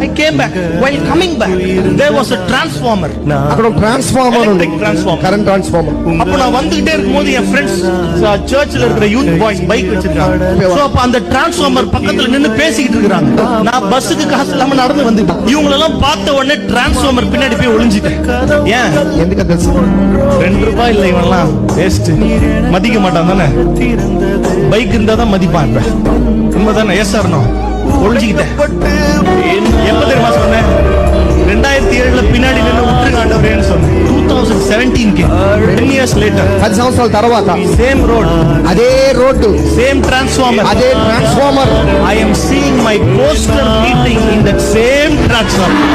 I came back. While coming back, there was a transformer. అక్కడ ఒక transformer ఉంది, Electric transformer. Current transformer. அப்ப நான் வந்துகிட்டே இருக்கும்போது என் ஃப்ரெண்ட்ஸ் சர்ச்ல இருக்கிற யூத் பாய்ஸ் பைக் வச்சிருக்காங்க. சோ அப்ப அந்த டிரான்ஸ்ஃபார்மர் பக்கத்துல நின்னு பேசிக்கிட்டு இருக்காங்க. நான் பஸ்ஸுக்கு காசு இல்லாம நடந்து வந்துட்டேன். இவங்க எல்லாம் பார்த்த உடனே டிரான்ஸ்ஃபார்மர் பின்னாடி போய் ஒளிஞ்சிட்டேன். ஏன்? ఎందుకు తెలుసు? ₹2 இல்ல இவன்லாம் வேஸ்ட். மதிக்க மாட்டான் தானே? பைக் இருந்தா தான் மதிப்பான். உண்மைதானே? Yes sir no. ஒளிஞ்சிக்கிட்டேன். எப்ப தெரியுமா சொன்னேன்? 2007 பின்னாடி நின்று விட்டுருங்க ஆண்டவரேன்னு சொன்னேன். 2017 10 years later 10 సంవత్సరాల తర్వాత same road, అదే రోడ్డు, same transformer, అదే transformer. I am seeing my poster meeting in that same transformer.